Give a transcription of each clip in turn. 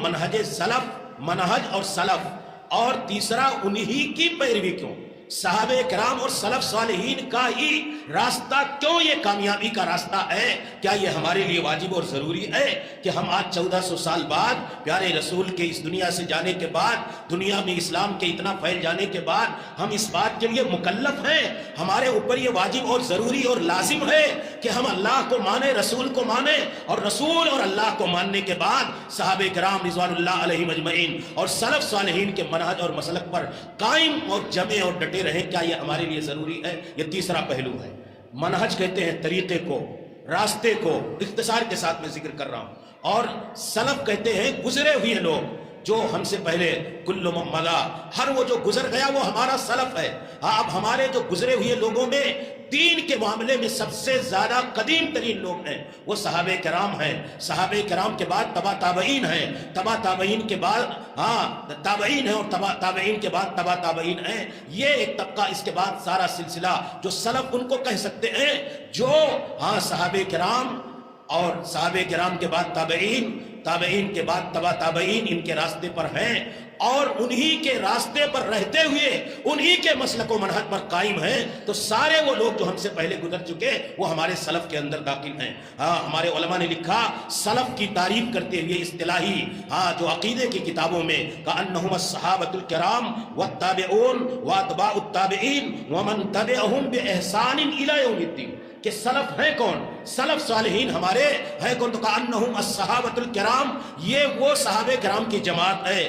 मनहज self, मनहज और self, और तीसरा उन्हीं की पैरवी क्यों, सहाबे किराम और सलफ सालिहीन का ही रास्ता क्यों ये कामयाबी का रास्ता है। क्या ये हमारे लिए वाजिब और ज़रूरी है कि हम आज 1400 साल बाद प्यारे रसूल के इस दुनिया से जाने के बाद, दुनिया में इस्लाम के इतना फैल जाने के बाद हम इस बात के लिए मुकल्लफ हैं, हमारे ऊपर ये वाजिब और ज़रूरी और लाजिम है कि हम अल्लाह को माने, रसूल को माने, और रसूल और अल्लाह को मानने के बाद सहाबे किराम रिज़वानुल्लाह अलैहिम अजमईन और सलफ सालिहीन के मनहज और मसलक पर कायम और जमे और डटे रहें। क्या ये हमारे लिए ज़रूरी है। ये तीसरा पहलू है। मनहज कहते हैं तरीक़े को, रास्ते को, इख्तिसार के साथ मैं जिक्र कर रहा हूँ, और सलफ कहते हैं गुजरे हुए लोग जो हमसे पहले, कुल्लु मम्मदा, हर वो जो गुजर गया वो हमारा सलफ है। हाँ, अब हमारे जो गुजरे हुए लोगों में दीन के मामले में सबसे ज्यादा कदीम तरीन लोग हैं वो सहाबे किराम हैं। सहाबे किराम के बाद तबा ताबईन हैं, तबा ताबईन के बाद ताबईन है, और तबा ताबईन के बाद तबा ताबईन है। ये एक तबका, इसके बाद सारा सिलसिला जो सलफ उनको कह सकते हैं जो सहाबे किराम और सहाबे किराम के बाद ताबईन, ताबईन के बाद तबा ताबईन इनके रास्ते पर हैं, और उन्हीं के रास्ते पर रहते हुए उन्हीं के मसलक व मनहज पर कायम हैं। तो सारे वो लोग जो हमसे पहले गुजर चुके वो हमारे सलफ के अंदर दाखिल हैं। हमारे उलमा ने लिखा सलफ की तारीफ करते हुए इस्तिलाही जो अकीदे की किताबों में का अन्नहुम अस्सहाबतुल किराम वत्ताबिऊन व अतबाउत ताबिईन व मन तबिअहुम बिइहसान इला यौमिद्दीन, कि सलफ है कौन, सलफ सालिहीन हमारे है कौन, तो का अन्नहुम अस्सहाबतुल किराम, ये वो सहाबे किराम की जमात है।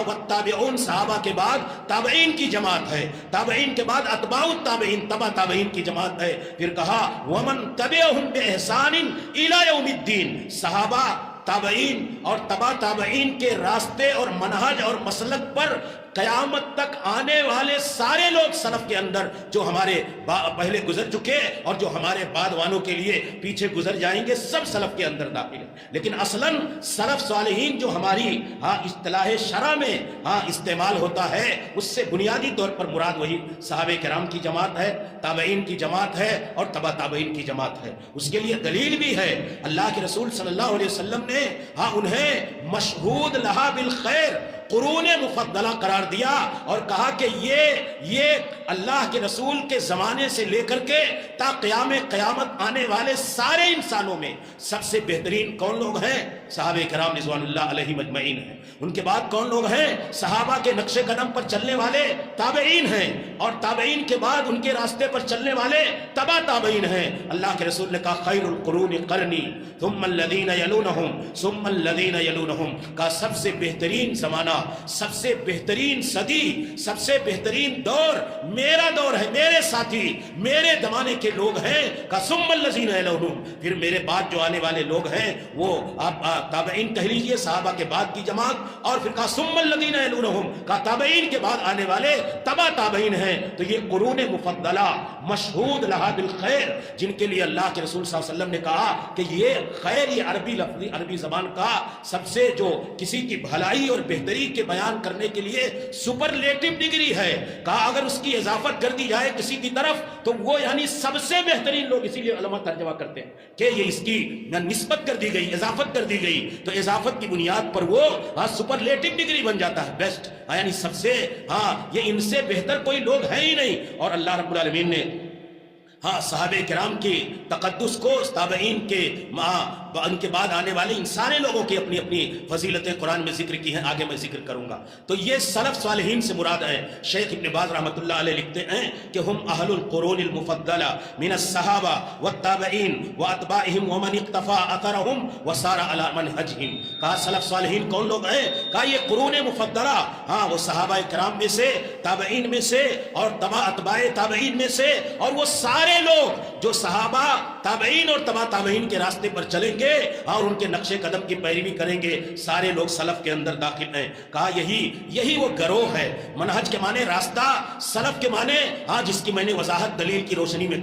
वत्ताबिऊन, सहाबा के बाद ताबईन की जमात है, ताबईन के बाद अतबाउत ताबईन, तबा ताबईन की जमात है। फिर कहा वमन तबिअहुम बिइहसान इला यौमिद्दीन, सहाबा, ताबईन और तबा ताबईन के रास्ते और मनहज और मसलक पर कयामत तक आने वाले सारे लोग सलफ के अंदर जो हमारे पहले गुजर चुके और जो हमारे बाद वालों के लिए पीछे गुजर जाएंगे, सब सलफ के अंदर दाखिल है। लेकिन असलन सलफ सालिहीन जो हमारी इस्तिलाह शरा में इस्तेमाल होता है, उससे बुनियादी तौर पर मुराद वही सहाबे किराम की जमात है, ताबईन की जमात है और तबा ताबईन की जमात है। उसके लिए दलील भी है, अल्लाह के रसूल सल्लल्लाहु अलैहि वसल्लम ने उन्हें मशहूद लहा बिल खैर, कुरूने मुफद्दला करार दिया और कहा कि ये अल्लाह के रसूल के ज़माने से लेकर के ता क़यामत आने वाले सारे इंसानों में सबसे बेहतरीन कौन लोग हैं, सहाबे किराम रिज़वानुल्लाह अलैहिम अजमईन हैं। उनके बाद कौन लोग हैं, सहाबा के नक्शे कदम पर चलने वाले ताबईन हैं, और ताबईन के बाद उनके रास्ते पर चलने वाले तबा ताबईन हैं। अल्लाह के रसूल ने कहा खैरुल कुरूनि क़रनी सुम्मल लज़ीना यलूनहुम सुम्मल लज़ीना यलूनहुम, का सबसे बेहतरीन ज़माना, सबसे बेहतरीन सदी, सबसे बेहतरीन दौर मेरा दौर है, मेरे साथी मेरे ज़माने के लोग हैं। का सुम्मल लज़ीना यलूनहुम, फिर मेरे बाद जो आने वाले लोग हैं वो आप ताबईन कह लीजिए, सहाबा के बाद की जमात, और फिर कहा सुम्मल लज़ीना यलूनहुम, का ताबईन के बाद आने वाले तबा ताबईन हैं। तो ये कुरूने मुफद्दला मशहूद लहा बिल खैर, जिनके लिए अल्लाह के रसूल सल्लल्लाहु अलैहि वसल्लम ने कहा कि ये खैर, ये अरबी लफ्ज़, अरबी ज़बान का सबसे जो किसी की भलाई और बेहतरी के बयान करने के लिए सुपरलेटिव डिग्री है। कहा अगर उसकी इजाफत कर दी जाए किसी की तरफ तो वो यानी सबसे बेहतरीन लोग, इसीलिए उलमा तर्जमा करते हैं कि ये इसकी निस्बत कर दी गई, इजाफत कर दी गई, तो इजाफत की बुनियाद पर वो सुपरलेटिव डिग्री बन जाता है, बेस्ट, यानी सबसे, ये इनसे बेहतर कोई लोग है ही नहीं। और अल्लाह रब्बुल आलमीन ने सहाबे किराम की तक़द्दुस को, ताबईन के उनके बाद आने वाले इन सारे लोगों की अपनी अपनी फजीलतें कुरान में जिक्र की हैं, आगे मैं जिक्र करूंगा। तो ये सलफ सालिहीन से मुराद है। शेख इब्न बाज़ रहमतुल्लाह अलैह लिखते हैं कि हम अहलुल कुरूनिल मुफद्दला मिनस सहाबा व ताबईन व अतबाइहिम व मन इक्तफा अथरहुम व सारा अला मनहजहिम। कहा सलफ सालिहीन कौन लोग हैं, कहा ये कुरूने मुफद्दला, वो सहाबा किराम में से, ताबईन में से और अतबाए ताबईन में से, और वो सारे लोग जो सहाबा, ताबईन और तबा ताबईन के रास्ते पर चलेंगे और उनके नक्शे कदम की पैरवी करेंगे, सारे लोग सलफ के अंदर दाखिल हैं। कहा यही वो गरोह है। मनहज के माने रास्ता, सलफ के माने जिसकी मैंने वजाहत दलील की रोशनी में